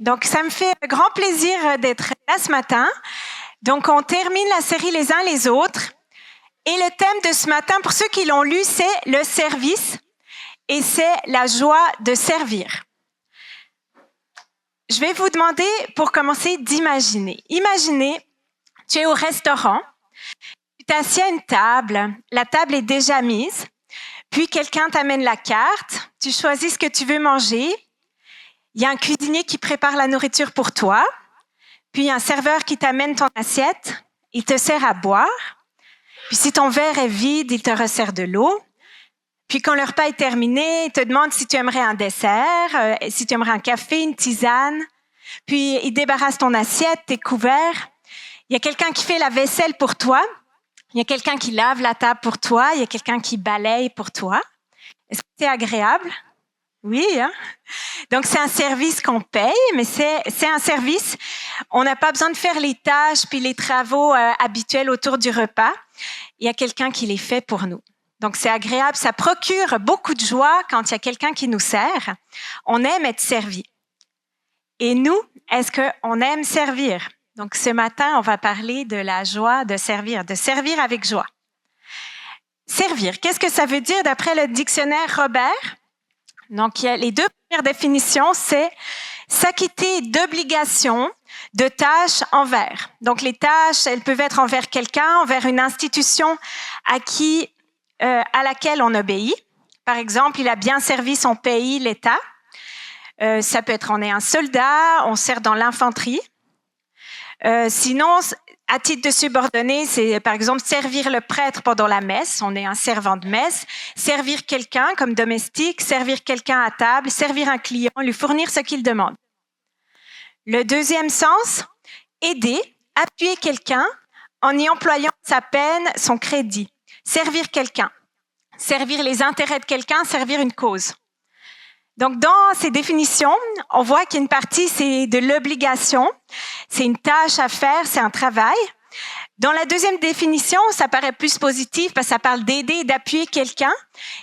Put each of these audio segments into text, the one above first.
Donc, ça me fait grand plaisir d'être là ce matin. Donc, on termine la série les uns les autres. Et le thème de ce matin, pour ceux qui l'ont lu, c'est le service et c'est la joie de servir. Je vais vous demander, pour commencer, d'imaginer. Imaginez, tu es au restaurant, tu t'es assis à une table, la table est déjà mise, puis quelqu'un t'amène la carte, tu choisis ce que tu veux manger, il y a un cuisinier qui prépare la nourriture pour toi, puis un serveur qui t'amène ton assiette, il te sert à boire, puis si ton verre est vide, il te resserre de l'eau, puis quand le repas est terminé, il te demande si tu aimerais un dessert, si tu aimerais un café, une tisane, puis il débarrasse ton assiette, tes couverts, il y a quelqu'un qui fait la vaisselle pour toi, il y a quelqu'un qui lave la table pour toi, il y a quelqu'un qui balaye pour toi. Est-ce que c'est agréable? Oui, hein? Donc, c'est un service qu'on paye, mais c'est un service. On n'a pas besoin de faire les tâches puis les travaux habituels autour du repas. Il y a quelqu'un qui les fait pour nous. Donc, c'est agréable. Ça procure beaucoup de joie quand il y a quelqu'un qui nous sert. On aime être servi. Et nous, est-ce qu'on aime servir? Donc, ce matin, on va parler de la joie de servir avec joie. Servir, qu'est-ce que ça veut dire d'après le dictionnaire Robert? Donc, il y a les deux premières définitions, c'est s'acquitter d'obligations, de tâches envers. Donc, les tâches, elles peuvent être envers quelqu'un, envers une institution à laquelle on obéit. Par exemple, il a bien servi son pays, l'État. Ça peut être on est un soldat, on sert dans l'infanterie. Sinon, à titre de subordonné, c'est par exemple servir le prêtre pendant la messe, on est un servant de messe, servir quelqu'un comme domestique, servir quelqu'un à table, servir un client, lui fournir ce qu'il demande. Le deuxième sens, aider, appuyer quelqu'un en y employant sa peine, son crédit. Servir quelqu'un, servir les intérêts de quelqu'un, servir une cause. Donc, dans ces définitions, on voit qu'il y a une partie, c'est de l'obligation, c'est une tâche à faire, c'est un travail. Dans la deuxième définition, ça paraît plus positif parce que ça parle d'aider et d'appuyer quelqu'un,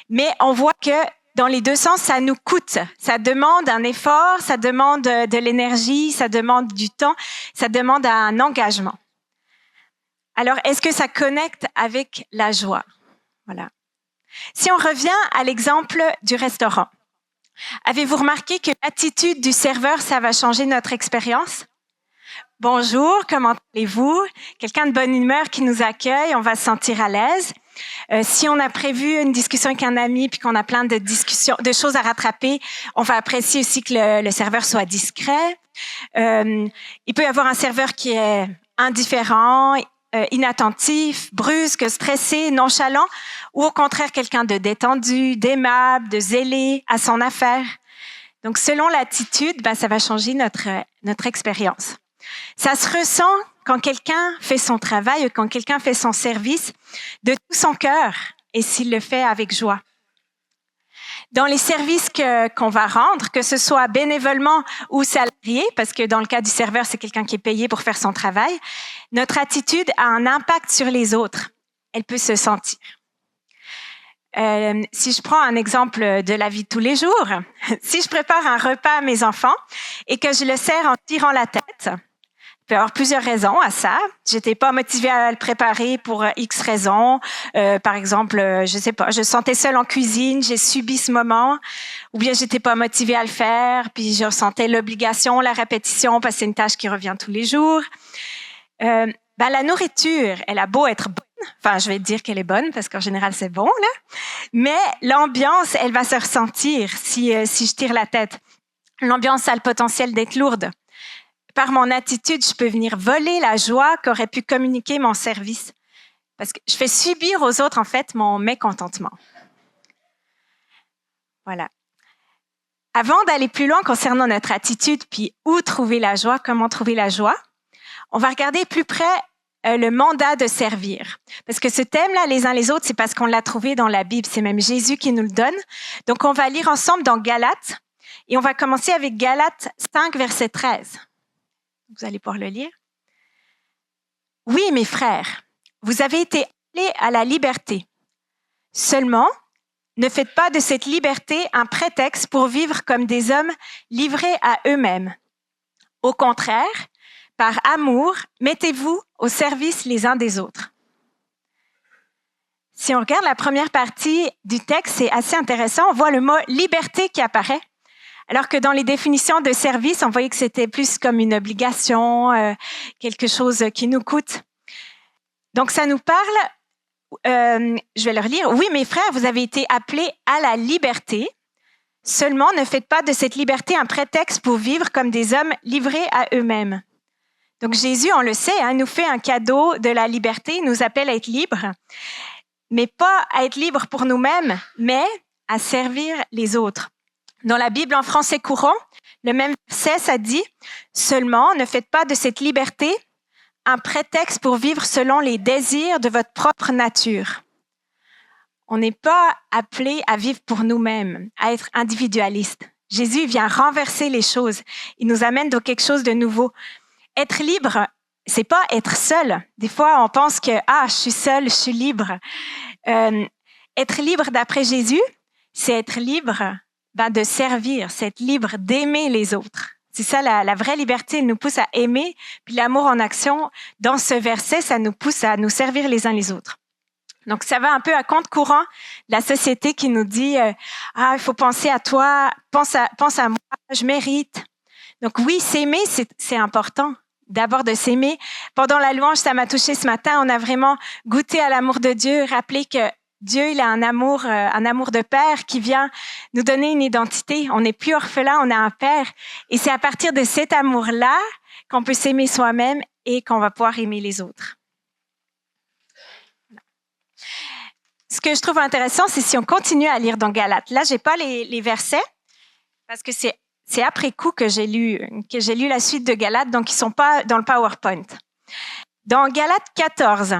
mais on voit que dans les deux sens, ça nous coûte. Ça demande un effort, ça demande de l'énergie, ça demande du temps, ça demande un engagement. Alors, est-ce que ça connecte avec la joie? Voilà. Si on revient à l'exemple du restaurant, avez-vous remarqué que l'attitude du serveur, ça va changer notre expérience? Bonjour, comment allez-vous? Quelqu'un de bonne humeur qui nous accueille, on va se sentir à l'aise. Si on a prévu une discussion avec un ami puis qu'on a plein de choses à rattraper, on va apprécier aussi que le serveur soit discret. Il peut y avoir un serveur qui est indifférent, inattentif, brusque, stressé, nonchalant, ou au contraire quelqu'un de détendu, d'aimable, de zélé, à son affaire. Donc, selon l'attitude, ça va changer notre expérience. Ça se ressent quand quelqu'un fait son travail, quand quelqu'un fait son service de tout son cœur et s'il le fait avec joie. Dans les services qu'on va rendre, que ce soit bénévolement ou salarié, parce que dans le cas du serveur, c'est quelqu'un qui est payé pour faire son travail, notre attitude a un impact sur les autres. Elle peut se sentir. Si je prends un exemple de la vie de tous les jours, si je prépare un repas à mes enfants et que je le sers en tirant la tête, il peut y avoir plusieurs raisons à ça. J'étais pas motivée à le préparer pour X raisons. Par exemple, je sais pas, je sentais seule en cuisine, j'ai subi ce moment, ou bien j'étais pas motivée à le faire, puis je ressentais l'obligation, la répétition, parce que c'est une tâche qui revient tous les jours. La nourriture, elle a beau être bonne, enfin, je vais te dire qu'elle est bonne, parce qu'en général, c'est bon, là. Mais l'ambiance, elle va se ressentir si je tire la tête. L'ambiance a le potentiel d'être lourde. Par mon attitude, je peux venir voler la joie qu'aurait pu communiquer mon service. Parce que je fais subir aux autres, en fait, mon mécontentement. Voilà. Avant d'aller plus loin concernant notre attitude, puis où trouver la joie, comment trouver la joie, on va regarder plus près le mandat de servir. Parce que ce thème-là, les uns les autres, c'est parce qu'on l'a trouvé dans la Bible. C'est même Jésus qui nous le donne. Donc, on va lire ensemble dans Galates. Et on va commencer avec Galates 5, verset 13. Vous allez pouvoir le lire. Oui, mes frères, vous avez été appelés à la liberté. Seulement, ne faites pas de cette liberté un prétexte pour vivre comme des hommes livrés à eux-mêmes. Au contraire, par amour, mettez-vous au service les uns des autres. Si on regarde la première partie du texte, c'est assez intéressant. On voit le mot liberté qui apparaît, alors que dans les définitions de service, on voyait que c'était plus comme une obligation, quelque chose qui nous coûte. Donc, ça nous parle, je vais le relire. Oui, mes frères, vous avez été appelés à la liberté. Seulement, ne faites pas de cette liberté un prétexte pour vivre comme des hommes livrés à eux-mêmes. Donc, Jésus, on le sait, nous fait un cadeau de la liberté, il nous appelle à être libres, mais pas à être libres pour nous-mêmes, mais à servir les autres. Dans la Bible en français courant, le même verset, ça dit « Seulement, ne faites pas de cette liberté un prétexte pour vivre selon les désirs de votre propre nature. » On n'est pas appelé à vivre pour nous-mêmes, à être individualiste. Jésus vient renverser les choses. Il nous amène dans quelque chose de nouveau. Être libre, c'est pas être seul. Des fois, on pense que je suis seul, je suis libre. Être libre d'après Jésus, c'est être libre de servir, c'est être libre d'aimer les autres. C'est ça la vraie liberté, elle nous pousse à aimer. Puis l'amour en action, dans ce verset, ça nous pousse à nous servir les uns les autres. Donc, ça va un peu à compte courant de la société qui nous dit il faut penser à toi, pense à moi, je mérite. Donc oui, s'aimer, c'est important. D'abord de s'aimer. Pendant la louange, ça m'a touché ce matin. On a vraiment goûté à l'amour de Dieu, rappelé que Dieu, il a un amour de père qui vient nous donner une identité. On n'est plus orphelin, on a un père. Et c'est à partir de cet amour-là qu'on peut s'aimer soi-même et qu'on va pouvoir aimer les autres. Ce que je trouve intéressant, c'est si on continue à lire dans Galates. Là, j'ai pas les versets parce que c'est après coup que j'ai lu la suite de Galates, donc ils sont pas dans le PowerPoint. Dans Galates 14,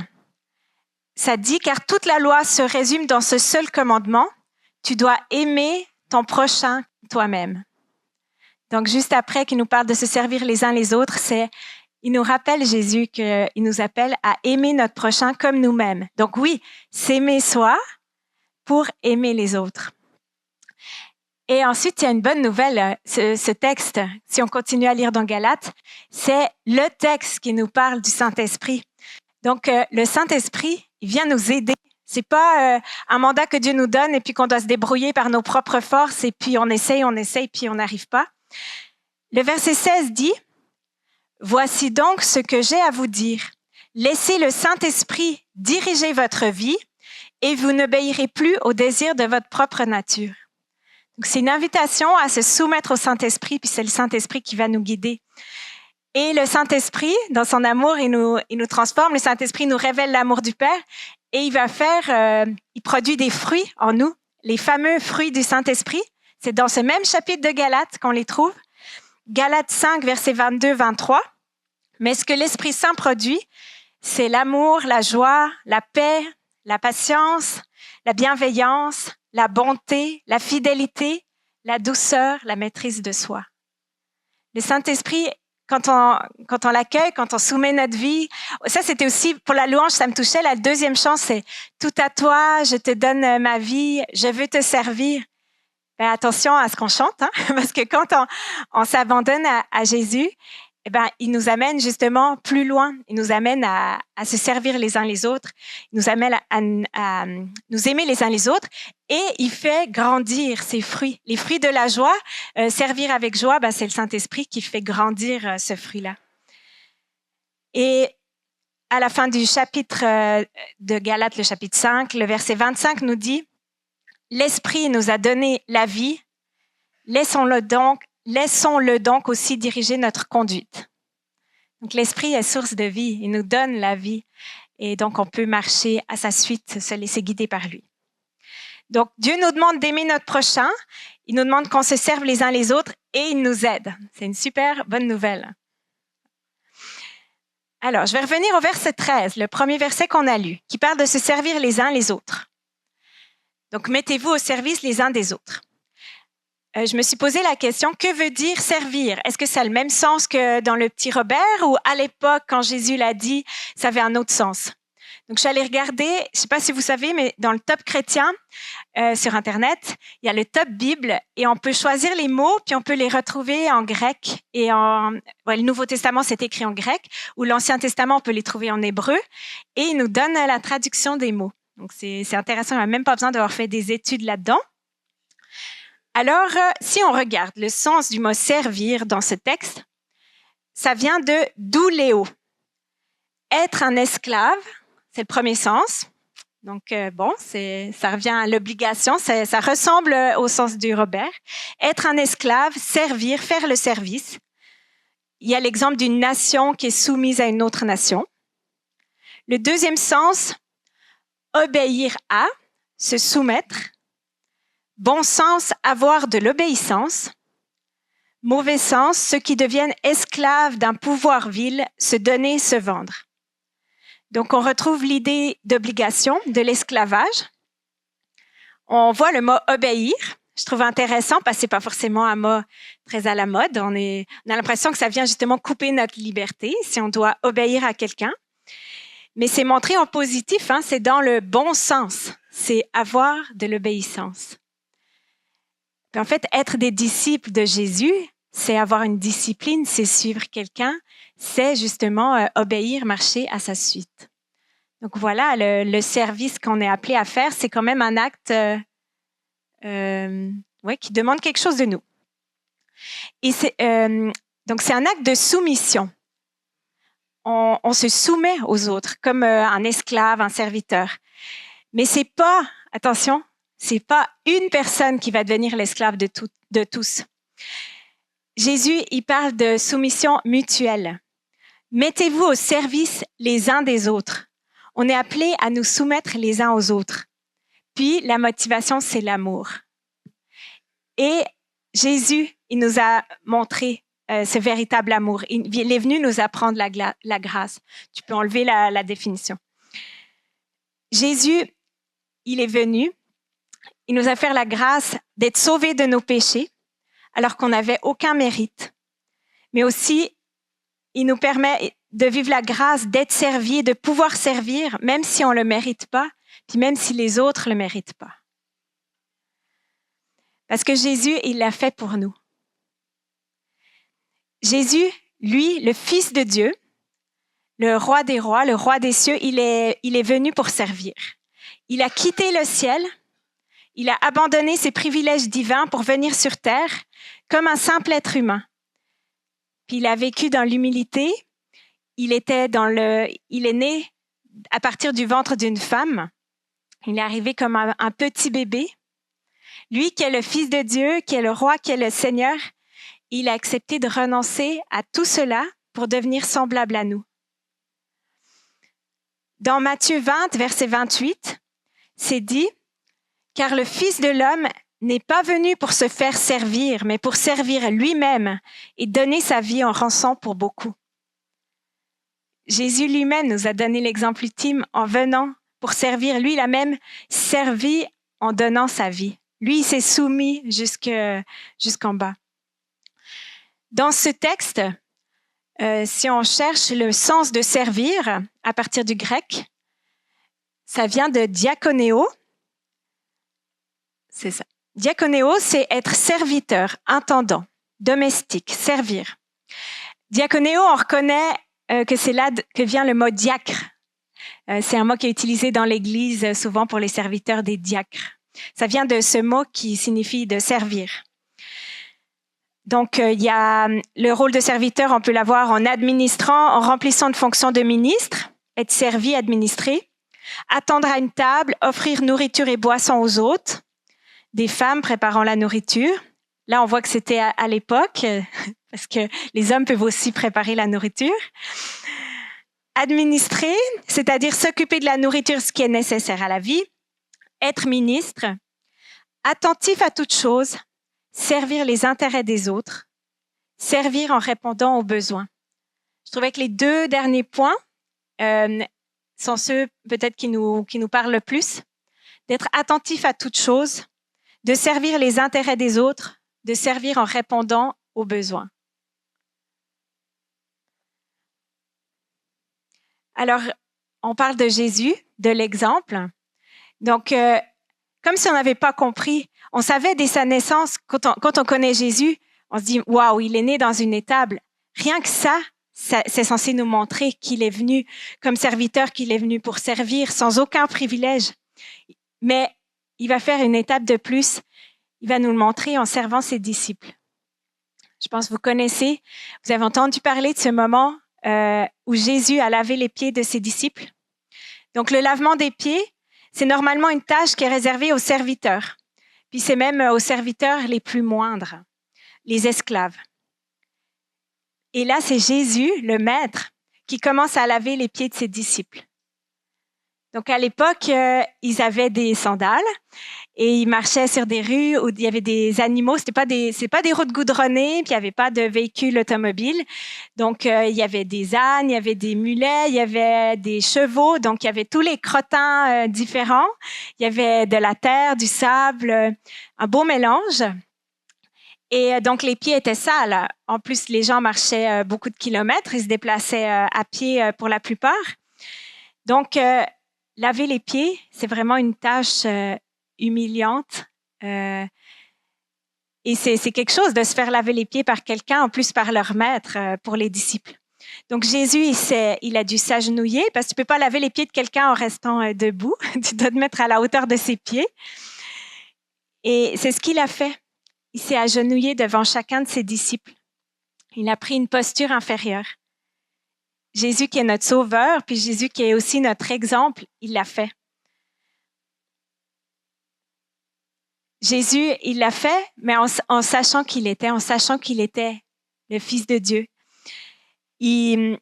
ça dit « Car toute la loi se résume dans ce seul commandement, tu dois aimer ton prochain toi-même. » Donc juste après qu'il nous parle de se servir les uns les autres, il nous rappelle Jésus qu'il nous appelle à aimer notre prochain comme nous-mêmes. Donc oui, s'aimer soi pour aimer les autres. Et ensuite, il y a une bonne nouvelle, ce texte, si on continue à lire dans Galates, c'est le texte qui nous parle du Saint-Esprit. Donc, le Saint-Esprit, il vient nous aider. C'est pas un mandat que Dieu nous donne et puis qu'on doit se débrouiller par nos propres forces et puis on essaye, puis on n'arrive pas. Le verset 16 dit « Voici donc ce que j'ai à vous dire. Laissez le Saint-Esprit diriger votre vie et vous n'obéirez plus aux désirs de votre propre nature. » Donc, c'est une invitation à se soumettre au Saint-Esprit, puis c'est le Saint-Esprit qui va nous guider. Et le Saint-Esprit, dans son amour, il nous transforme. Le Saint-Esprit nous révèle l'amour du Père et il produit des fruits en nous, les fameux fruits du Saint-Esprit. C'est dans ce même chapitre de Galates qu'on les trouve. Galates 5, versets 22-23. Mais ce que l'Esprit Saint produit, c'est l'amour, la joie, la paix, la patience, la bienveillance, la bonté, la fidélité, la douceur, la maîtrise de soi. Le Saint-Esprit, quand on l'accueille, quand on soumet notre vie, ça c'était aussi pour la louange, ça me touchait. La deuxième chant, c'est tout à toi, je te donne ma vie, je veux te servir. Ben, attention à ce qu'on chante, parce que quand on s'abandonne à Jésus, il nous amène justement plus loin. Il nous amène à se servir les uns les autres. Il nous amène à nous aimer les uns les autres. Et il fait grandir ses fruits. Les fruits de la joie, servir avec joie, c'est le Saint-Esprit qui fait grandir ce fruit-là. Et à la fin du chapitre de Galates, le chapitre 5, le verset 25 nous dit « L'Esprit nous a donné la vie, laissons-le donc aussi diriger notre conduite. » Donc l'Esprit est source de vie, il nous donne la vie et donc on peut marcher à sa suite, se laisser guider par lui. Donc Dieu nous demande d'aimer notre prochain, il nous demande qu'on se serve les uns les autres et il nous aide. C'est une super bonne nouvelle. Alors, je vais revenir au verset 13, le premier verset qu'on a lu, qui parle de se servir les uns les autres. Donc, mettez-vous au service les uns des autres. Je me suis posé la question, que veut dire servir? Est-ce que ça a le même sens que dans le petit Robert ou à l'époque, quand Jésus l'a dit, ça avait un autre sens? Donc, je suis allée regarder, je ne sais pas si vous savez, mais dans le top chrétien sur Internet, il y a le top Bible et on peut choisir les mots, puis on peut les retrouver en grec. Le Nouveau Testament, c'est écrit en grec, ou l'Ancien Testament, on peut les trouver en hébreu, et il nous donne la traduction des mots. Donc, c'est intéressant, on n'a même pas besoin d'avoir fait des études là-dedans. Alors, si on regarde le sens du mot « servir » dans ce texte, ça vient de « douléo ». Être un esclave, c'est le premier sens. Donc, ça revient à l'obligation, ça ressemble au sens du Robert. Être un esclave, servir, faire le service. Il y a l'exemple d'une nation qui est soumise à une autre nation. Le deuxième sens, obéir à, se soumettre. Bon sens, avoir de l'obéissance. Mauvais sens, ceux qui deviennent esclaves d'un pouvoir vil, se donner, se vendre. Donc, on retrouve l'idée d'obligation, de l'esclavage. On voit le mot « obéir ». Je trouve intéressant parce que ce n'est pas forcément un mot très à la mode. On a l'impression que ça vient justement couper notre liberté si on doit obéir à quelqu'un. Mais c'est montré en positif, c'est dans le bon sens. C'est avoir de l'obéissance. En fait, être des disciples de Jésus, c'est avoir une discipline, c'est suivre quelqu'un, c'est justement obéir, marcher à sa suite. Donc voilà, le service qu'on est appelé à faire, c'est quand même un acte qui demande quelque chose de nous. Et donc c'est un acte de soumission. On se soumet aux autres comme un esclave, un serviteur. Mais c'est pas, attention, c'est pas une personne qui va devenir l'esclave de tous. Jésus, il parle de soumission mutuelle. Mettez-vous au service les uns des autres. On est appelé à nous soumettre les uns aux autres. Puis, la motivation, c'est l'amour. Et Jésus, il nous a montré ce véritable amour. Il est venu nous apprendre la grâce. Tu peux enlever la définition. Jésus, il est venu, il nous a fait la grâce d'être sauvés de nos péchés, alors qu'on n'avait aucun mérite. Mais aussi, il nous permet de vivre la grâce d'être servi, de pouvoir servir, même si on ne le mérite pas, puis même si les autres ne le méritent pas. Parce que Jésus, il l'a fait pour nous. Jésus, lui, le Fils de Dieu, le roi des rois, le roi des cieux, il est venu pour servir. Il a quitté le ciel, il a abandonné ses privilèges divins pour venir sur terre comme un simple être humain. Puis il a vécu dans l'humilité, il est né à partir du ventre d'une femme, il est arrivé comme un petit bébé. Lui qui est le Fils de Dieu, qui est le roi, qui est le Seigneur, il a accepté de renoncer à tout cela pour devenir semblable à nous. Dans Matthieu 20, verset 28, c'est dit « Car le Fils de l'homme n'est pas venu pour se faire servir, mais pour servir lui-même et donner sa vie en rançon pour beaucoup. » Jésus lui-même nous a donné l'exemple ultime en venant pour servir. Lui, il a même servi en donnant sa vie. Lui, il s'est soumis jusqu'en bas. Dans ce texte, si on cherche le sens de servir à partir du grec, ça vient de diakonéo. C'est ça. Diakonéo, c'est être serviteur, intendant, domestique, servir. Diakonéo, on reconnaît que c'est là que vient le mot diacre. C'est un mot qui est utilisé dans l'Église souvent pour les serviteurs des diacres. Ça vient de ce mot qui signifie de servir. Donc, il y a le rôle de serviteur, on peut l'avoir en administrant, en remplissant de fonctions de ministre, être servi, administré, attendre à une table, offrir nourriture et boisson aux autres, des femmes préparant la nourriture. Là, on voit que c'était à l'époque, parce que les hommes peuvent aussi préparer la nourriture. Administrer, c'est-à-dire s'occuper de la nourriture, ce qui est nécessaire à la vie. Être ministre, attentif à toute chose, servir les intérêts des autres, servir en répondant aux besoins. Je trouvais que les deux derniers points sont ceux peut-être qui nous parlent le plus. D'être attentif à toute chose, de servir les intérêts des autres, de servir en répondant aux besoins. Alors, on parle de Jésus, de l'exemple. Donc, comme si on n'avait pas compris, on savait dès sa naissance, quand on connaît Jésus, on se dit, waouh, il est né dans une étable. Rien que ça, c'est censé nous montrer qu'il est venu comme serviteur, qu'il est venu pour servir sans aucun privilège. Mais il va faire une étape de plus. Il va nous le montrer en servant ses disciples. Je pense que vous connaissez, vous avez entendu parler de ce moment où Jésus a lavé les pieds de ses disciples. Donc, le lavement des pieds, c'est normalement une tâche qui est réservée aux serviteurs. Puis c'est même aux serviteurs les plus moindres, les esclaves. Et là, c'est Jésus, le maître, qui commence à laver les pieds de ses disciples. Donc, à l'époque, ils avaient des sandales et ils marchaient sur des rues où il y avait des animaux. C'est pas des routes goudronnées, puis il n'y avait pas de véhicules automobiles. Donc, il y avait des ânes, il y avait des mulets, il y avait des chevaux. Donc, il y avait tous les crottins différents. Il y avait de la terre, du sable, un beau mélange. Et donc, les pieds étaient sales. En plus, les gens marchaient beaucoup de kilomètres. Ils se déplaçaient à pied pour la plupart. Donc, laver les pieds, c'est vraiment une tâche humiliante. Et c'est quelque chose de se faire laver les pieds par quelqu'un, en plus par leur maître, pour les disciples. Donc, Jésus, il a dû s'agenouiller parce que tu ne peux pas laver les pieds de quelqu'un en restant debout. Tu dois te mettre à la hauteur de ses pieds. Et c'est ce qu'il a fait. Il s'est agenouillé devant chacun de ses disciples. Il a pris une posture inférieure. Jésus qui est notre sauveur, puis Jésus qui est aussi notre exemple, il l'a fait. Jésus, il l'a fait, mais en sachant qu'il était le Fils de Dieu. Il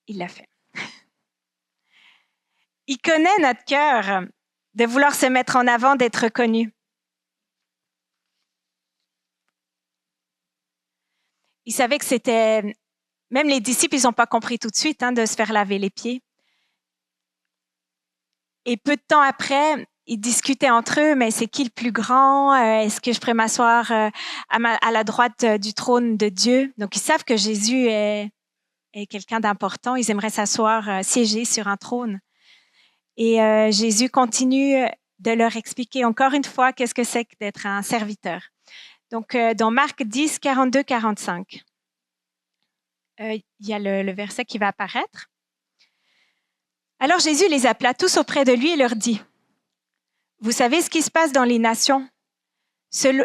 l'a fait. Il connaît notre cœur de vouloir se mettre en avant, d'être reconnu. Il savait que c'était... Même les disciples, ils n'ont pas compris tout de suite de se faire laver les pieds. Et peu de temps après, ils discutaient entre eux, mais c'est qui le plus grand? Est-ce que je pourrais m'asseoir à la droite du trône de Dieu? Donc, ils savent que Jésus est quelqu'un d'important. Ils aimeraient s'asseoir, siéger sur un trône. Et Jésus continue de leur expliquer encore une fois qu'est-ce que c'est que d'être un serviteur. Donc, dans Marc 10, 42, 45. Il y a le verset qui va apparaître. Alors Jésus les appela tous auprès de lui et leur dit, « Vous savez ce qui se passe dans les nations? Ceux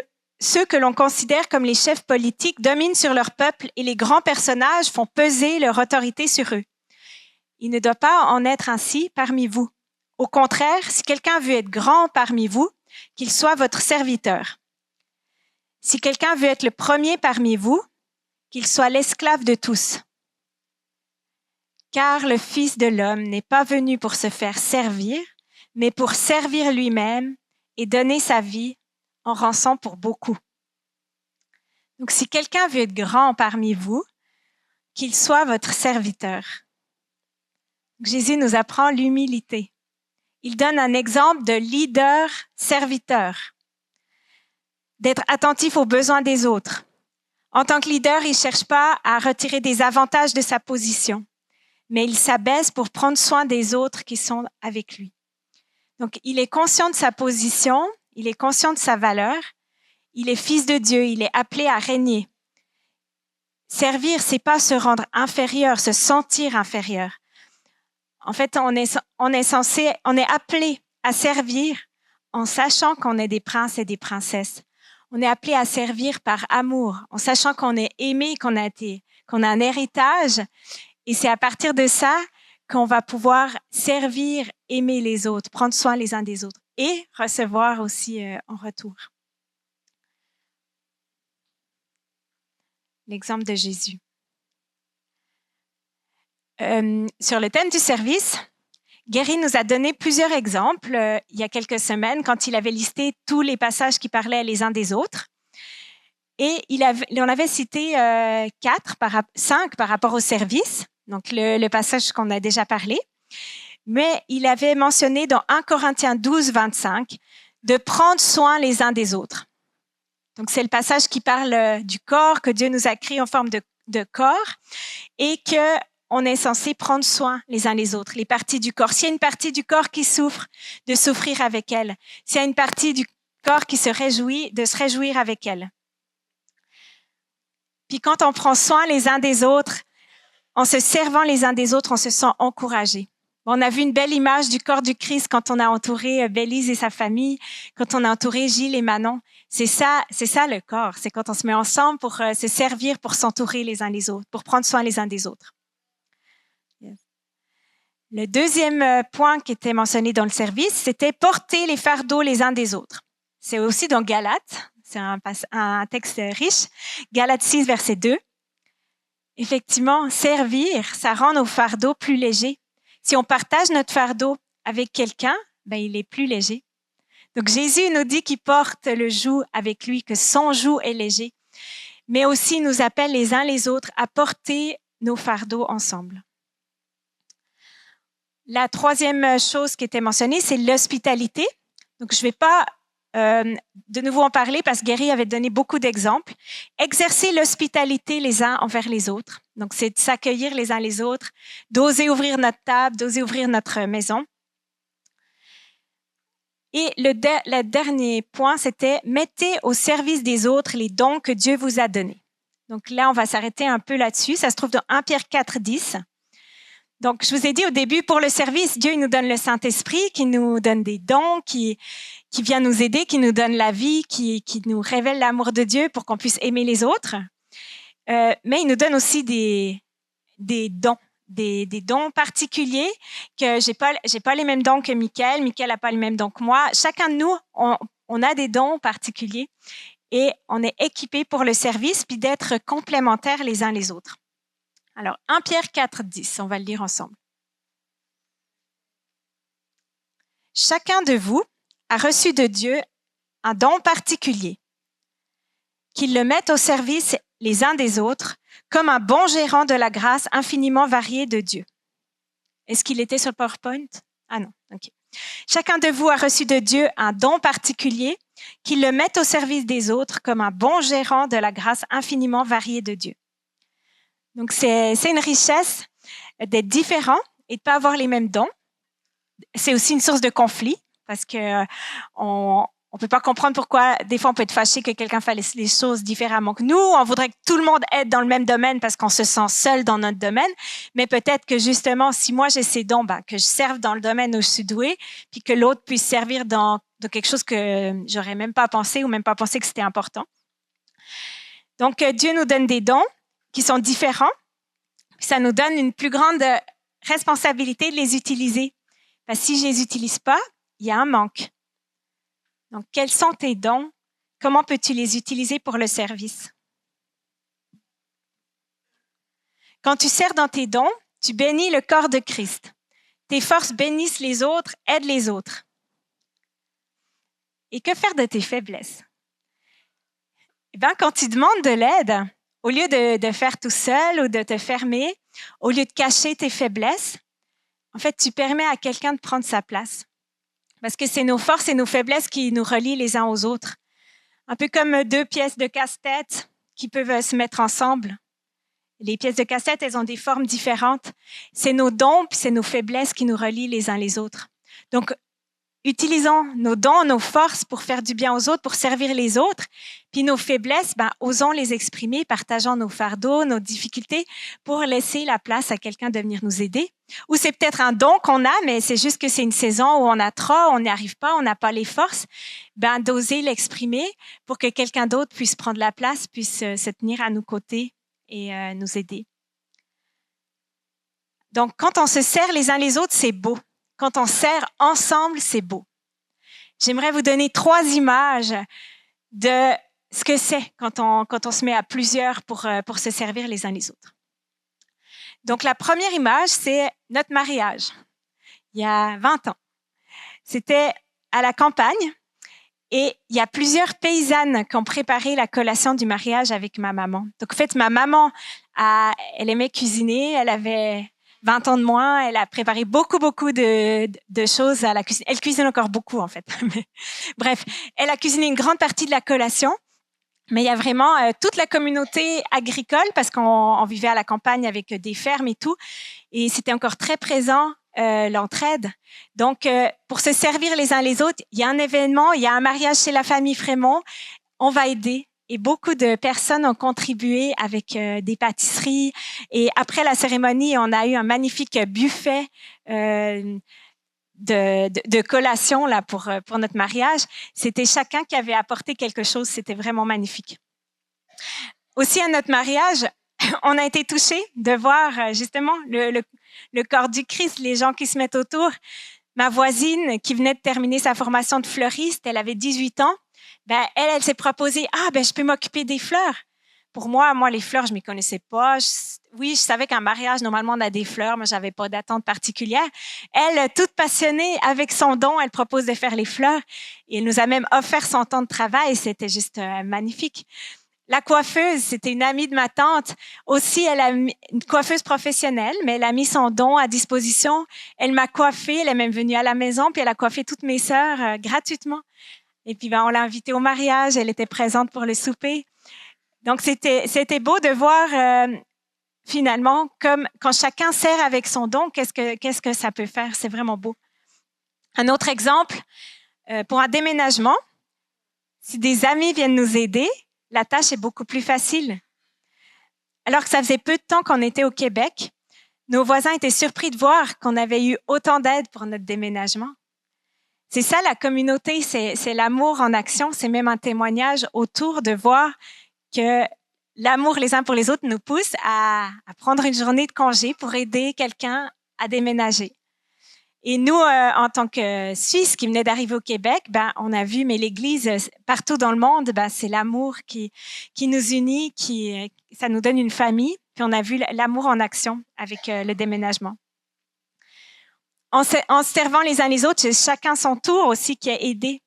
que l'on considère comme les chefs politiques dominent sur leur peuple et les grands personnages font peser leur autorité sur eux. Il ne doit pas en être ainsi parmi vous. Au contraire, si quelqu'un veut être grand parmi vous, qu'il soit votre serviteur. Si quelqu'un veut être le premier parmi vous, qu'il soit l'esclave de tous. Car le Fils de l'homme n'est pas venu pour se faire servir, mais pour servir lui-même et donner sa vie en rançon pour beaucoup. Donc, si quelqu'un veut être grand parmi vous, qu'il soit votre serviteur. Jésus nous apprend l'humilité. Il donne un exemple de leader-serviteur, d'être attentif aux besoins des autres. En tant que leader, il ne cherche pas à retirer des avantages de sa position, mais il s'abaisse pour prendre soin des autres qui sont avec lui. Donc, il est conscient de sa position, il est conscient de sa valeur, il est fils de Dieu, il est appelé à régner. Servir, c'est pas se rendre inférieur, se sentir inférieur. En fait, on est appelé à servir en sachant qu'on est des princes et des princesses. On est appelé à servir par amour, en sachant qu'on est aimé, qu'on a un héritage. Et c'est à partir de ça qu'on va pouvoir servir, aimer les autres, prendre soin les uns des autres et recevoir aussi en retour. L'exemple de Jésus. Sur le thème du service, Gary nous a donné plusieurs exemples il y a quelques semaines quand il avait listé tous les passages qui parlaient les uns des autres. Et il en avait cité 5 par rapport au service, donc le passage qu'on a déjà parlé. Mais il avait mentionné dans 1 Corinthiens 12, 25, de prendre soin les uns des autres. Donc c'est le passage qui parle du corps, que Dieu nous a créé en forme de corps et que on est censé prendre soin les uns les autres, les parties du corps. S'il y a une partie du corps qui souffre, de souffrir avec elle. S'il y a une partie du corps qui se réjouit, de se réjouir avec elle. Puis quand on prend soin les uns des autres, en se servant les uns des autres, on se sent encouragé. On a vu une belle image du corps du Christ quand on a entouré Bélise et sa famille, quand on a entouré Gilles et Manon. C'est ça le corps. C'est quand on se met ensemble pour se servir, pour s'entourer les uns les autres, pour prendre soin les uns des autres. Le deuxième point qui était mentionné dans le service, c'était porter les fardeaux les uns des autres. C'est aussi dans Galates, c'est un texte riche, Galates 6, verset 2. Effectivement, servir, ça rend nos fardeaux plus légers. Si on partage notre fardeau avec quelqu'un, il est plus léger. Donc Jésus nous dit qu'il porte le joug avec lui, que son joug est léger, mais aussi il nous appelle les uns les autres à porter nos fardeaux ensemble. La troisième chose qui était mentionnée, c'est l'hospitalité. Donc je ne vais pas de nouveau en parler parce que Gary avait donné beaucoup d'exemples. Exercer l'hospitalité les uns envers les autres. Donc, c'est de s'accueillir les uns les autres, d'oser ouvrir notre table, d'oser ouvrir notre maison. Et le dernier point, c'était mettez au service des autres les dons que Dieu vous a donnés. Donc là, on va s'arrêter un peu là-dessus. Ça se trouve dans 1 Pierre 4, 10. Donc, je vous ai dit au début, pour le service, Dieu il nous donne le Saint-Esprit, qui nous donne des dons, qui vient nous aider, qui nous donne la vie, qui nous révèle l'amour de Dieu pour qu'on puisse aimer les autres. Mais il nous donne aussi des dons, des dons particuliers que j'ai pas les mêmes dons que Michael. Michael n'a pas les mêmes dons que moi. Chacun de nous, on a des dons particuliers et on est équipés pour le service puis d'être complémentaires les uns les autres. Alors, 1 Pierre 4, 10, on va le lire ensemble. Chacun de vous a reçu de Dieu un don particulier, qu'il le mette au service les uns des autres, comme un bon gérant de la grâce infiniment variée de Dieu. Est-ce qu'il était sur le PowerPoint? Ah non, ok. Chacun de vous a reçu de Dieu un don particulier, qu'il le mette au service des autres, comme un bon gérant de la grâce infiniment variée de Dieu. Donc, c'est une richesse d'être différent et de ne pas avoir les mêmes dons. C'est aussi une source de conflit parce que on peut pas comprendre pourquoi des fois on peut être fâché que quelqu'un fasse les choses différemment que nous. On voudrait que tout le monde aide dans le même domaine parce qu'on se sent seul dans notre domaine. Mais peut-être que justement, si moi j'ai ces dons, que je serve dans le domaine où je suis douée, puis que l'autre puisse servir dans quelque chose que j'aurais même pas pensé ou même pas pensé que c'était important. Donc, Dieu nous donne des dons qui sont différents. Puis ça nous donne une plus grande responsabilité de les utiliser. Parce que si je les utilise pas, il y a un manque. Donc, quels sont tes dons? Comment peux-tu les utiliser pour le service? Quand tu sers dans tes dons, tu bénis le corps de Christ. Tes forces bénissent les autres, aident les autres. Et que faire de tes faiblesses? Quand tu demandes de l'aide, au lieu de faire tout seul ou de te fermer, au lieu de cacher tes faiblesses, en fait, tu permets à quelqu'un de prendre sa place. Parce que c'est nos forces et nos faiblesses qui nous relient les uns aux autres. Un peu comme deux pièces de casse-tête qui peuvent se mettre ensemble. Les pièces de casse-tête, elles ont des formes différentes. C'est nos dons puis c'est nos faiblesses qui nous relient les uns les autres. Donc, utilisons nos dons, nos forces pour faire du bien aux autres, pour servir les autres. Puis nos faiblesses, osons les exprimer, partageons nos fardeaux, nos difficultés pour laisser la place à quelqu'un de venir nous aider. Ou c'est peut-être un don qu'on a, mais c'est juste que c'est une saison où on a trop, on n'y arrive pas, on n'a pas les forces. D'oser l'exprimer pour que quelqu'un d'autre puisse prendre la place, puisse se tenir à nos côtés et nous aider. Donc, quand on se sert les uns les autres, c'est beau. Quand on sert ensemble, c'est beau. J'aimerais vous donner 3 images de ce que c'est quand on se met à plusieurs pour se servir les uns les autres. Donc, la première image, c'est notre mariage, il y a 20 ans. C'était à la campagne et il y a plusieurs paysannes qui ont préparé la collation du mariage avec ma maman. Donc, en fait, ma maman, elle aimait cuisiner, elle avait 20 ans de moins, elle a préparé beaucoup de choses à la cuisine. Elle cuisine encore beaucoup, en fait. Bref, elle a cuisiné une grande partie de la collation. Mais il y a vraiment toute la communauté agricole parce qu'on vivait à la campagne avec des fermes et tout. Et c'était encore très présent, l'entraide. Donc, pour se servir les uns les autres, il y a un événement, il y a un mariage chez la famille Frémont, on va aider. Et beaucoup de personnes ont contribué avec des pâtisseries. Et après la cérémonie, on a eu un magnifique buffet de collation là pour notre mariage. C'était chacun qui avait apporté quelque chose. C'était vraiment magnifique. Aussi à notre mariage, on a été touchés de voir justement le corps du Christ, les gens qui se mettent autour. Ma voisine qui venait de terminer sa formation de fleuriste, elle avait 18 ans. Ben, elle s'est proposée, je peux m'occuper des fleurs. Pour moi, les fleurs, je m'y connaissais pas. Oui, je savais qu'un mariage, normalement, on a des fleurs, mais j'avais pas d'attente particulière. Elle, toute passionnée, avec son don, elle propose de faire les fleurs. Et elle nous a même offert son temps de travail. C'était juste magnifique. La coiffeuse, c'était une amie de ma tante. Aussi, elle a une coiffeuse professionnelle, mais elle a mis son don à disposition. Elle m'a coiffée, elle est même venue à la maison, puis elle a coiffé toutes mes sœurs gratuitement. Et puis, on l'a invitée au mariage, elle était présente pour le souper. Donc, c'était beau de voir finalement, comme quand chacun sert avec son don, qu'est-ce que ça peut faire. C'est vraiment beau. Un autre exemple, pour un déménagement, si des amis viennent nous aider, la tâche est beaucoup plus facile. Alors que ça faisait peu de temps qu'on était au Québec, nos voisins étaient surpris de voir qu'on avait eu autant d'aide pour notre déménagement. C'est ça la communauté, c'est l'amour en action, c'est même un témoignage autour de voir que l'amour les uns pour les autres nous pousse à prendre une journée de congé pour aider quelqu'un à déménager. Et nous, en tant que Suisses qui venaient d'arriver au Québec, on a vu, mais l'Église, partout dans le monde, c'est l'amour qui nous unit, ça nous donne une famille. Puis on a vu l'amour en action avec le déménagement. En se servant les uns les autres, c'est chacun son tour aussi qui a aidé.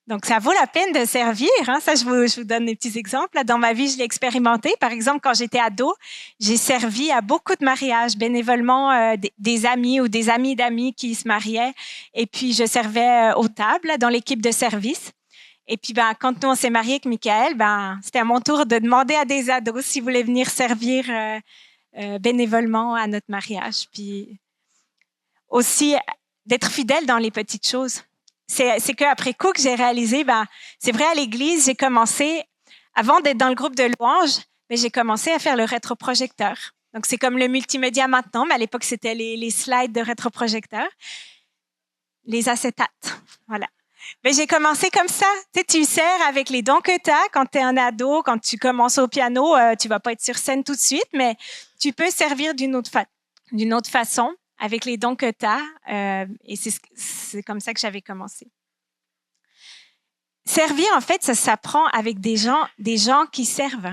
Donc, ça vaut la peine de servir. Hein? Ça, je vous donne des petits exemples. Dans ma vie, je l'ai expérimenté. Par exemple, quand j'étais ado, j'ai servi à beaucoup de mariages bénévolement, des amis ou des amis d'amis qui se mariaient. Et puis, je servais aux tables dans l'équipe de service. Et puis, quand nous, on s'est mariés avec Michael, c'était à mon tour de demander à des ados s'ils voulaient venir servir bénévolement à notre mariage. Puis, aussi, d'être fidèle dans les petites choses. C'est qu'après coup que j'ai réalisé, c'est vrai, à l'église, j'ai commencé, avant d'être dans le groupe de louanges, j'ai commencé à faire le rétroprojecteur. Donc, c'est comme le multimédia maintenant, mais à l'époque, c'était les slides de rétroprojecteur, les acétates, voilà. Mais j'ai commencé comme ça. Tu sers avec les dons que tu as quand tu es un ado, quand tu commences au piano, tu vas pas être sur scène tout de suite, mais tu peux servir d'une autre façon, avec les dons que tu as. Et c'est comme ça que j'avais commencé. Servir, en fait, ça s'apprend avec des gens qui servent.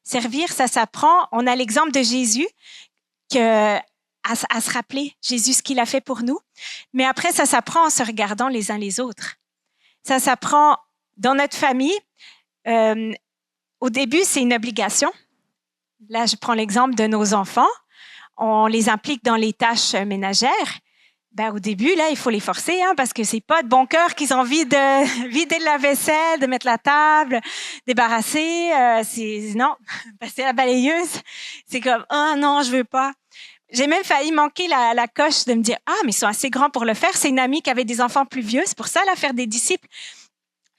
Servir, ça s'apprend. On a l'exemple de Jésus à se rappeler, Jésus, ce qu'il a fait pour nous. Mais après, ça s'apprend en se regardant les uns les autres. Ça s'apprend dans notre famille. Au début, c'est une obligation. Là, je prends l'exemple de nos enfants. On les implique dans les tâches ménagères. Au début, là, il faut les forcer, parce que c'est pas de bon cœur qu'ils ont envie de vider la vaisselle, de mettre la table, débarrasser. Non, passer la balayeuse. C'est comme, oh non, je veux pas. J'ai même failli manquer la coche de me dire, mais ils sont assez grands pour le faire. C'est une amie qui avait des enfants plus vieux. C'est pour ça, là, faire des disciples.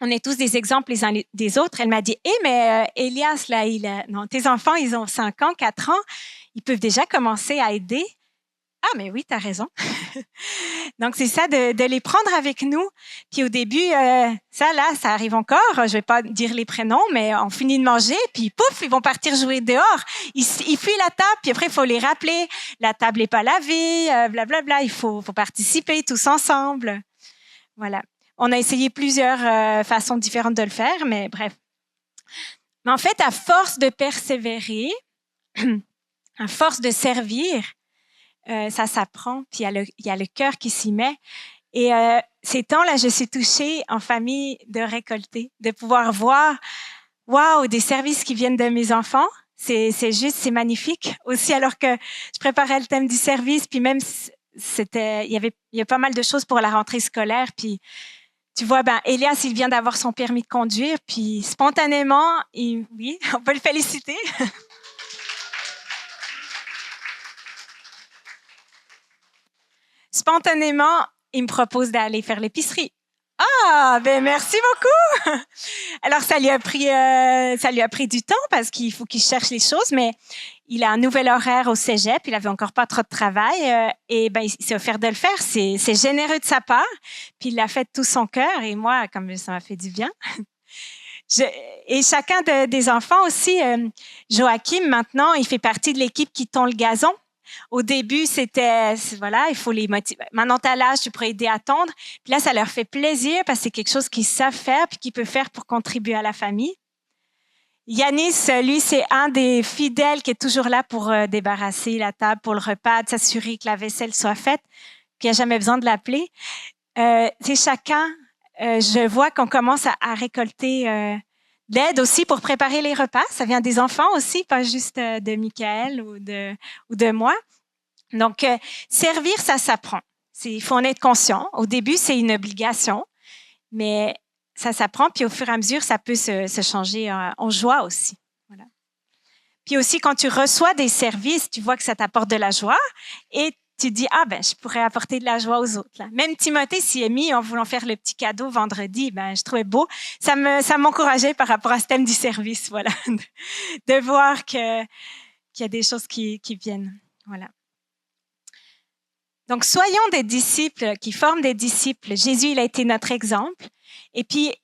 On est tous des exemples les uns des autres. Elle m'a dit, mais Elias, là, non, tes enfants, ils ont 5 ans, 4 ans. Ils peuvent déjà commencer à aider. Ah, mais oui, tu as raison. Donc, c'est ça, de les prendre avec nous. Puis au début, ça arrive encore. Je vais pas dire les prénoms, mais on finit de manger, puis pouf, ils vont partir jouer dehors. Ils fuient la table, puis après, il faut les rappeler. La table n'est pas lavée, blablabla. Il faut participer tous ensemble. Voilà. On a essayé plusieurs façons différentes de le faire, mais bref. Mais en fait, à force de persévérer, à force de servir, ça s'apprend, puis il y a le cœur qui s'y met. Et ces temps-là, je suis touchée en famille de récolter, de pouvoir voir, waouh, des services qui viennent de mes enfants. C'est magnifique. Aussi, alors que je préparais le thème du service, puis même il y a pas mal de choses pour la rentrée scolaire, puis Tu vois, Elias, il vient d'avoir son permis de conduire, puis spontanément, oui, on peut le féliciter. Spontanément, il me propose d'aller faire l'épicerie. Ah, merci beaucoup. Alors ça lui a pris du temps parce qu'il faut qu'il cherche les choses, mais il a un nouvel horaire au cégep, il avait encore pas trop de travail et il s'est offert de le faire. C'est généreux de sa part, puis il l'a fait de tout son cœur et moi, comme ça m'a fait du bien. Et chacun des enfants aussi, Joachim maintenant, il fait partie de l'équipe qui tond le gazon. Au début, voilà, il faut les motiver. Maintenant, tu as l'âge, tu pourrais aider à tondre. Puis là, ça leur fait plaisir parce que c'est quelque chose qu'ils savent faire puis qu'ils peuvent faire pour contribuer à la famille. Yanis, lui, c'est un des fidèles qui est toujours là pour débarrasser la table pour le repas, de s'assurer que la vaisselle soit faite, qu'il n'y a jamais besoin de l'appeler. C'est chacun, je vois qu'on commence à récolter de l'aide aussi pour préparer les repas. Ça vient des enfants aussi, pas juste de Michael ou de moi. Donc, servir, ça s'apprend. Il faut en être conscient. Au début, c'est une obligation, mais ça s'apprend. Puis au fur et à mesure, ça peut se changer en joie aussi. Voilà. Puis aussi, quand tu reçois des services, tu vois que ça t'apporte de la joie et tu dis, je pourrais apporter de la joie aux autres. Là. Même Timothée s'y est mis en voulant faire le petit cadeau vendredi. Je trouvais beau. Ça m'encourageait par rapport à ce thème du service, voilà, de voir qu'il y a des choses qui viennent. Voilà. Donc, soyons des disciples qui forment des disciples. Jésus, il a été notre exemple. Et puis,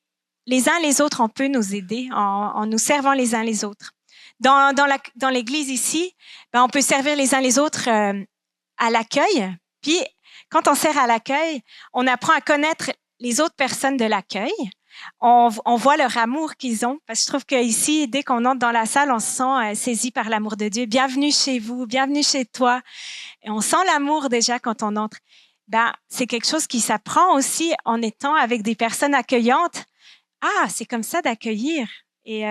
les uns les autres, on peut nous aider en nous servant les uns les autres. Dans l'église ici, on peut servir les uns les autres à l'accueil. Puis, quand on sert à l'accueil, on apprend à connaître les autres personnes de l'accueil. On voit leur amour qu'ils ont. Parce que je trouve qu'ici, dès qu'on entre dans la salle, on se sent saisi par l'amour de Dieu. Bienvenue chez vous, bienvenue chez toi. Et on sent l'amour déjà quand on entre. C'est quelque chose qui s'apprend aussi en étant avec des personnes accueillantes. C'est comme ça d'accueillir. Et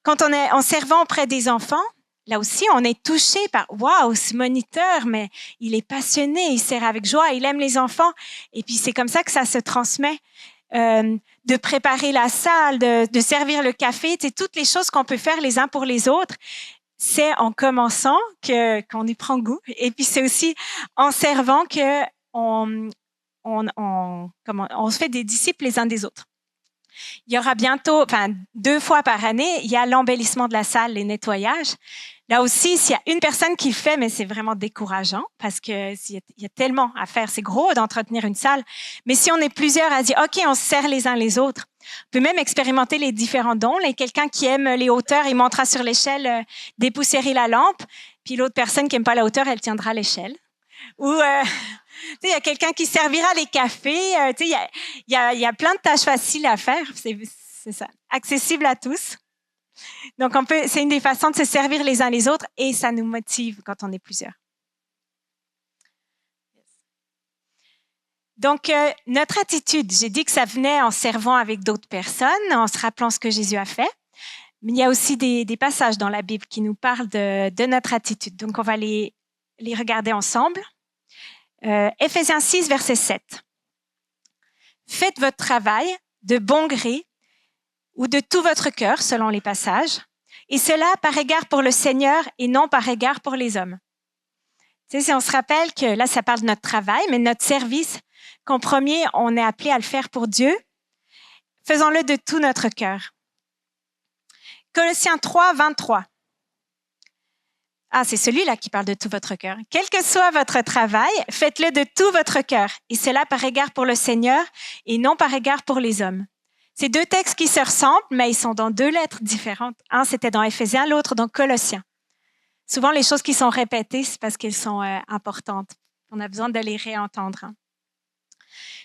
quand on est en servant auprès des enfants, là aussi, on est touché par « Waouh, ce moniteur, mais il est passionné, il sert avec joie, il aime les enfants. » Et puis, c'est comme ça que ça se transmet. De préparer la salle, de servir le café, toutes les choses qu'on peut faire les uns pour les autres, c'est en commençant qu'on y prend goût. Et puis, c'est aussi en servant qu'on se fait des disciples les uns des autres. Il y aura bientôt, 2 fois par année, il y a l'embellissement de la salle, les nettoyages. Là aussi, s'il y a une personne qui le fait, mais c'est vraiment décourageant parce que il y a tellement à faire. C'est gros d'entretenir une salle. Mais si on est plusieurs à dire, OK, on se sert les uns les autres. On peut même expérimenter les différents dons. Là, quelqu'un qui aime les hauteurs, il montera sur l'échelle dépoussiérer la lampe. Puis l'autre personne qui aime pas la hauteur, elle tiendra l'échelle. Ou il y a quelqu'un qui servira les cafés. Il y a plein de tâches faciles à faire. C'est ça, accessible à tous. Donc, c'est une des façons de se servir les uns les autres et ça nous motive quand on est plusieurs. Donc, notre attitude, j'ai dit que ça venait en servant avec d'autres personnes, en se rappelant ce que Jésus a fait. Mais il y a aussi des passages dans la Bible qui nous parlent de notre attitude. Donc, on va les regarder ensemble. Éphésiens 6, verset 7. Faites votre travail de bon gré ou de tout votre cœur, selon les passages, et cela par égard pour le Seigneur et non par égard pour les hommes. Si on se rappelle que là, ça parle de notre travail, mais notre service, qu'en premier, on est appelé à le faire pour Dieu, faisons-le de tout notre cœur. Colossiens 3, 23. C'est celui-là qui parle de tout votre cœur. Quel que soit votre travail, faites-le de tout votre cœur, et cela par égard pour le Seigneur et non par égard pour les hommes. C'est 2 textes qui se ressemblent, mais ils sont dans 2 lettres différentes. Un, c'était dans Éphésiens, l'autre dans Colossiens. Souvent, les choses qui sont répétées, c'est parce qu'elles sont importantes. On a besoin de les réentendre.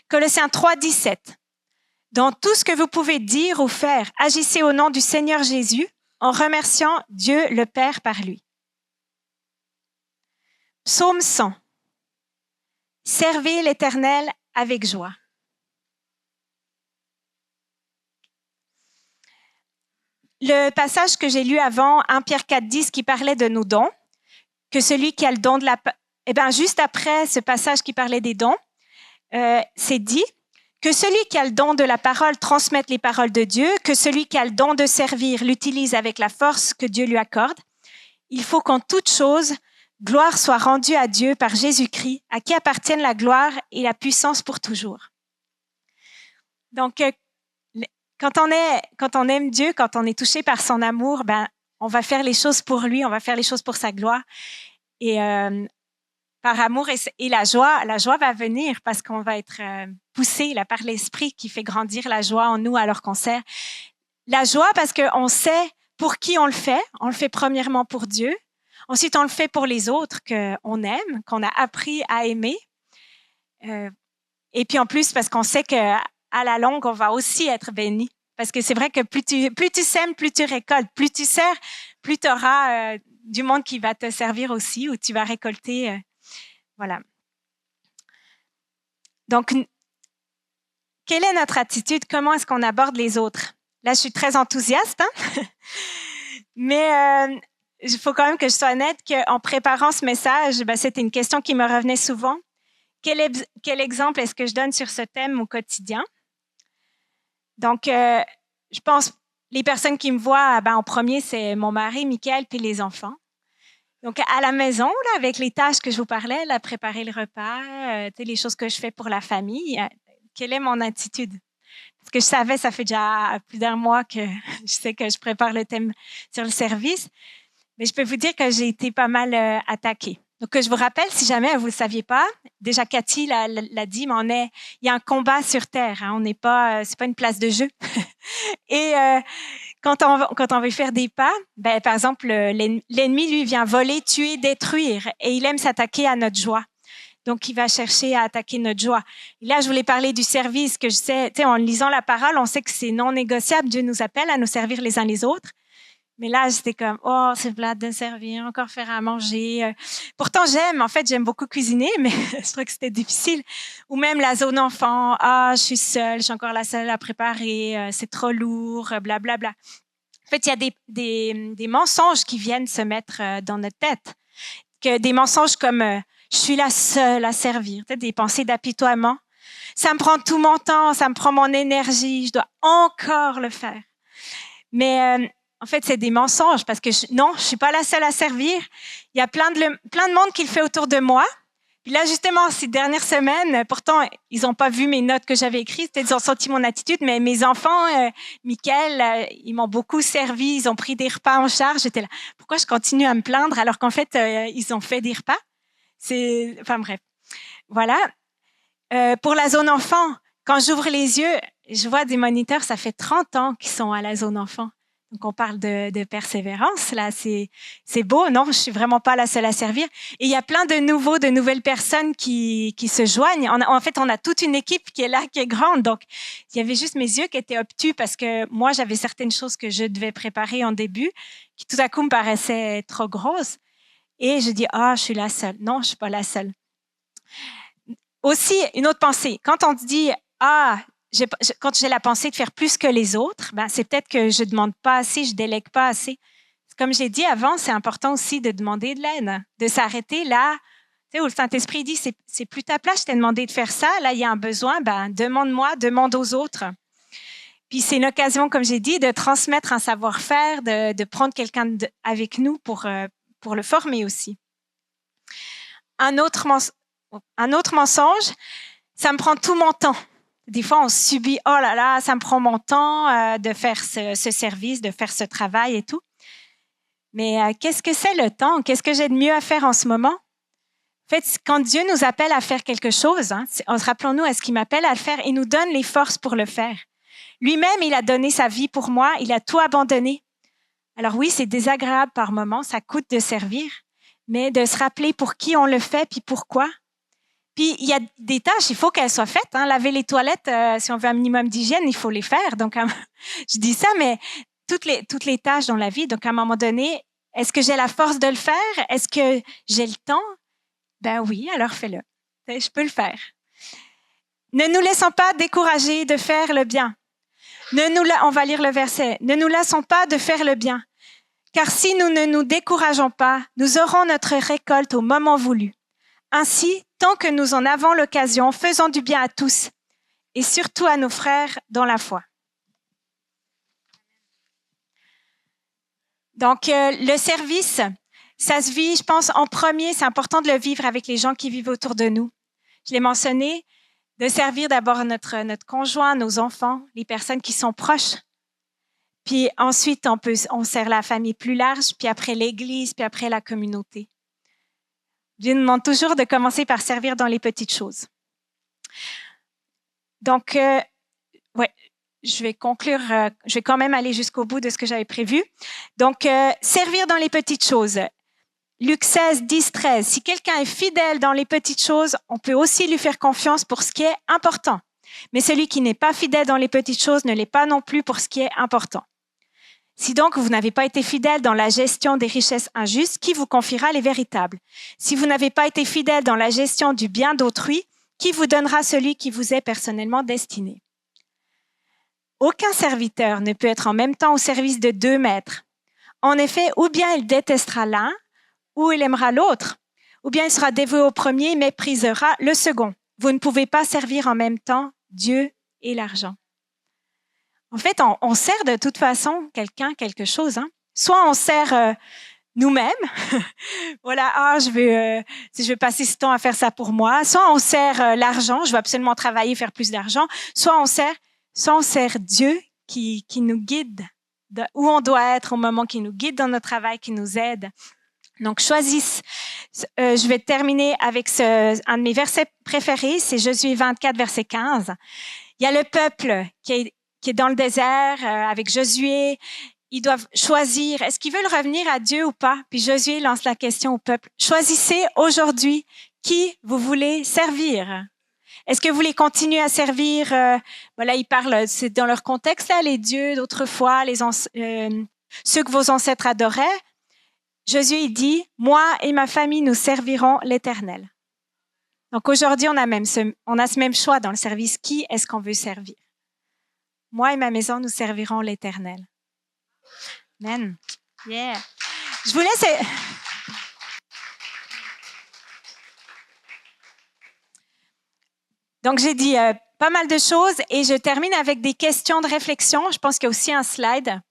Colossiens 3, 17. Dans tout ce que vous pouvez dire ou faire, agissez au nom du Seigneur Jésus, en remerciant Dieu le Père par lui. Psaume 100. Servez l'Éternel avec joie. Le passage que j'ai lu avant, 1 Pierre 4, 10, qui parlait de nos dons, que celui qui a le don de juste après ce passage qui parlait des dons, c'est dit Que celui qui a le don de la parole transmette les paroles de Dieu, que celui qui a le don de servir l'utilise avec la force que Dieu lui accorde. Il faut qu'en toute chose, gloire soit rendue à Dieu par Jésus-Christ, à qui appartiennent la gloire et la puissance pour toujours. Donc, quand on aime Dieu, quand on est touché par son amour, on va faire les choses pour lui, on va faire les choses pour sa gloire. Et par amour et la joie va venir parce qu'on va être poussé là, par l'Esprit qui fait grandir la joie en nous alors qu'on sert. La joie parce qu'on sait pour qui on le fait. On le fait premièrement pour Dieu. Ensuite, on le fait pour les autres qu'on aime, qu'on a appris à aimer. Et puis en plus, parce qu'on sait qu'à la longue, on va aussi être béni. Parce que c'est vrai que plus tu sèmes, plus tu récoltes. Plus tu sers, plus tu auras du monde qui va te servir aussi, ou tu vas récolter. Voilà. Donc, quelle est notre attitude? Comment est-ce qu'on aborde les autres? Là, je suis très enthousiaste, hein? Mais il faut quand même que je sois honnête qu'en préparant ce message, c'était une question qui me revenait souvent. Quel exemple est-ce que je donne sur ce thème au quotidien? Donc, je pense les personnes qui me voient, en premier, c'est mon mari, Michael, puis les enfants. Donc, à la maison, là, avec les tâches que je vous parlais, là, préparer le repas, les choses que je fais pour la famille, quelle est mon attitude? Parce que je savais, ça fait déjà plus d'un mois que je sais que je prépare le thème sur le service. Mais je peux vous dire que j'ai été pas mal attaquée. Donc, je vous rappelle, si jamais vous ne le saviez pas, déjà Cathy l'a dit, mais il y a un combat sur Terre. Hein, on n'est pas, c'est pas une place de jeu. Et quand on veut faire des pas, par exemple, l'ennemi, lui, vient voler, tuer, détruire. Et il aime s'attaquer à notre joie. Donc, il va chercher à attaquer notre joie. Et là, je voulais parler du service que je sais, en lisant la parole, on sait que c'est non négociable. Dieu nous appelle à nous servir les uns les autres. Mais là, j'étais comme, oh, c'est plate de servir, encore faire à manger. Pourtant, j'aime beaucoup cuisiner, mais je trouvais que c'était difficile. Ou même la zone enfant, je suis seule, je suis encore la seule à préparer, c'est trop lourd, blablabla. Bla. En fait, il y a des mensonges qui viennent se mettre dans notre tête. Des mensonges comme, je suis la seule à servir, des pensées d'apitoiement. Ça me prend tout mon temps, ça me prend mon énergie, je dois encore le faire. Mais en fait, c'est des mensonges parce que je suis pas la seule à servir. Il y a plein de monde qui le fait autour de moi. Puis là, justement, ces dernières semaines, pourtant, ils n'ont pas vu mes notes que j'avais écrites, ils ont senti mon attitude, mais mes enfants, Mickaël, ils m'ont beaucoup servi, ils ont pris des repas en charge. J'étais là, pourquoi je continue à me plaindre alors qu'en fait, ils ont fait des repas? Enfin bref, voilà. Pour la zone enfant, quand j'ouvre les yeux, je vois des moniteurs, ça fait 30 ans qu'ils sont à la zone enfant. Donc, on parle de persévérance. Là, c'est beau, non? Je suis vraiment pas la seule à servir. Et il y a plein de nouvelles personnes qui se joignent. En fait, on a toute une équipe qui est là, qui est grande. Donc, il y avait juste mes yeux qui étaient obtus parce que moi, j'avais certaines choses que je devais préparer en début qui tout à coup me paraissaient trop grosses. Et je dis, je suis la seule. Non, je suis pas la seule. Aussi, une autre pensée. Quand on te dit, quand j'ai la pensée de faire plus que les autres, c'est peut-être que je demande pas assez, je délègue pas assez. Comme j'ai dit avant, c'est important aussi de demander de l'aide, de s'arrêter là, où le Saint-Esprit dit, c'est plus ta place, je t'ai demandé de faire ça, là, il y a un besoin, demande-moi, demande aux autres. Puis c'est une occasion, comme j'ai dit, de transmettre un savoir-faire, de prendre quelqu'un avec nous pour le former aussi. Un autre mensonge, ça me prend tout mon temps. Des fois, on subit, oh là là, ça me prend mon temps de faire ce service, de faire ce travail et tout. Mais qu'est-ce que c'est le temps? Qu'est-ce que j'ai de mieux à faire en ce moment? En fait, quand Dieu nous appelle à faire quelque chose, rappelons-nous à ce qu'il m'appelle à le faire, il nous donne les forces pour le faire. Lui-même, il a donné sa vie pour moi, il a tout abandonné. Alors oui, c'est désagréable par moments, ça coûte de servir, mais de se rappeler pour qui on le fait puis pourquoi. Puis, il y a des tâches, il faut qu'elles soient faites. Hein. Laver les toilettes, si on veut un minimum d'hygiène, il faut les faire. Donc, je dis ça, mais toutes les tâches dans la vie, donc à un moment donné, est-ce que j'ai la force de le faire? Est-ce que j'ai le temps? Ben oui, alors fais-le. Je peux le faire. Ne nous laissons pas décourager de faire le bien. On va lire le verset. Ne nous laissons pas de faire le bien. Car si nous ne nous décourageons pas, nous aurons notre récolte au moment voulu. Ainsi, tant que nous en avons l'occasion, faisons du bien à tous, et surtout à nos frères dans la foi. Donc, le service, ça se vit, je pense, en premier, c'est important de le vivre avec les gens qui vivent autour de nous. Je l'ai mentionné, de servir d'abord notre conjoint, nos enfants, les personnes qui sont proches. Puis ensuite, on sert la famille plus large, puis après l'Église, puis après la communauté. Dieu nous demande toujours de commencer par servir dans les petites choses. Donc, je vais conclure, je vais quand même aller jusqu'au bout de ce que j'avais prévu. Donc, servir dans les petites choses. Luc 16, 10, 13. Si quelqu'un est fidèle dans les petites choses, on peut aussi lui faire confiance pour ce qui est important. Mais celui qui n'est pas fidèle dans les petites choses ne l'est pas non plus pour ce qui est important. Si donc vous n'avez pas été fidèle dans la gestion des richesses injustes, qui vous confiera les véritables? Si vous n'avez pas été fidèle dans la gestion du bien d'autrui, qui vous donnera celui qui vous est personnellement destiné? Aucun serviteur ne peut être en même temps au service de 2 maîtres. En effet, ou bien il détestera l'un, ou il aimera l'autre, ou bien il sera dévoué au premier, mais méprisera le second. Vous ne pouvez pas servir en même temps Dieu et l'argent. En fait, on sert de toute façon quelqu'un, quelque chose. Hein. Soit on sert nous-mêmes, voilà, si je veux passer ce temps à faire ça pour moi. Soit on sert l'argent, je veux absolument travailler, faire plus d'argent. Soit on sert Dieu qui nous guide où on doit être au moment, qui nous guide dans notre travail, qui nous aide. Donc, choisissent. Je vais terminer avec un de mes versets préférés, c'est Josué 24, verset 15. Il y a le peuple qui est dans le désert avec Josué. Ils doivent choisir, est-ce qu'ils veulent revenir à Dieu ou pas? Puis Josué lance la question au peuple. Choisissez aujourd'hui qui vous voulez servir. Est-ce que vous voulez continuer à servir? Voilà, ils parlent, c'est dans leur contexte là, les dieux d'autrefois, ceux que vos ancêtres adoraient. Josué il dit, moi et ma famille, nous servirons l'Éternel. Donc aujourd'hui, on a ce même choix dans le service. Qui est-ce qu'on veut servir? Moi et ma maison, nous servirons l'Éternel. Amen. Yeah. Je vous laisse. Donc j'ai dit pas mal de choses et je termine avec des questions de réflexion. Je pense qu'il y a aussi un slide.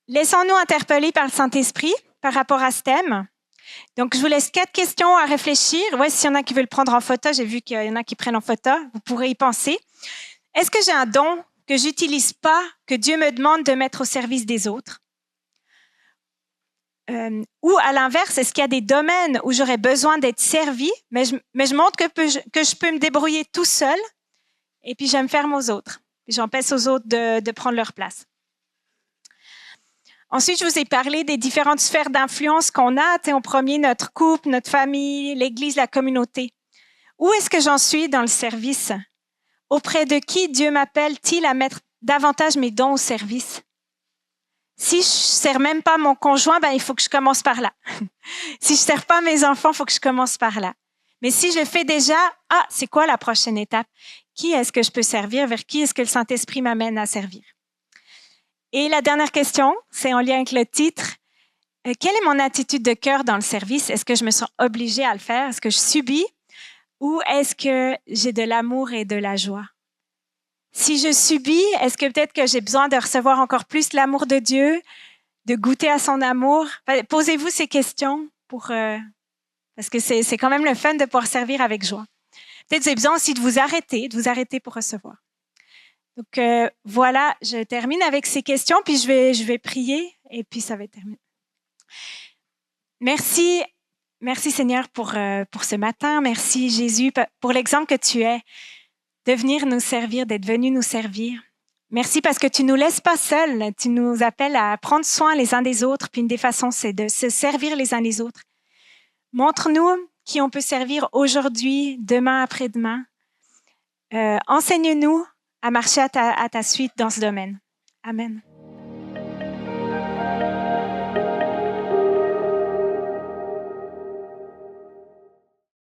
Laissons-nous interpeller par le Saint-Esprit par rapport à ce thème. Donc, je vous laisse 4 questions à réfléchir. Ouais, s'il y en a qui veulent prendre en photo, j'ai vu qu'il y en a qui prennent en photo, vous pourrez y penser. Est-ce que j'ai un don que j'utilise pas, que Dieu me demande de mettre au service des autres? Ou à l'inverse, est-ce qu'il y a des domaines où j'aurais besoin d'être servi, mais je montre que je peux me débrouiller tout seul et puis je me ferme aux autres. Puis j'empêche aux autres de prendre leur place. Ensuite, je vous ai parlé des différentes sphères d'influence qu'on a. En premier, notre couple, notre famille, l'Église, la communauté. Où est-ce que j'en suis dans le service? Auprès de qui Dieu m'appelle-t-il à mettre davantage mes dons au service? Si je sers même pas mon conjoint, il faut que je commence par là. Si je sers pas mes enfants, il faut que je commence par là. Mais si je le fais déjà, c'est quoi la prochaine étape? Qui est-ce que je peux servir? Vers qui est-ce que le Saint-Esprit m'amène à servir? Et la dernière question, c'est en lien avec le titre. Quelle est mon attitude de cœur dans le service? Est-ce que je me sens obligée à le faire? Est-ce que je subis? Ou est-ce que j'ai de l'amour et de la joie? Si je subis, est-ce que peut-être que j'ai besoin de recevoir encore plus l'amour de Dieu, de goûter à son amour? Posez-vous ces questions parce que c'est quand même le fun de pouvoir servir avec joie. Peut-être que vous avez besoin aussi de vous arrêter pour recevoir. Donc voilà, je termine avec ces questions, puis je vais prier et puis ça va terminer. Merci Seigneur pour ce matin. Merci Jésus pour l'exemple que tu es de venir nous servir, d'être venu nous servir. Merci parce que tu nous laisses pas seuls. Tu nous appelles à prendre soin les uns des autres. Puis une des façons, c'est de se servir les uns les autres. Montre-nous qui on peut servir aujourd'hui, demain, après-demain. Enseigne-nous à marcher à ta suite dans ce domaine. Amen.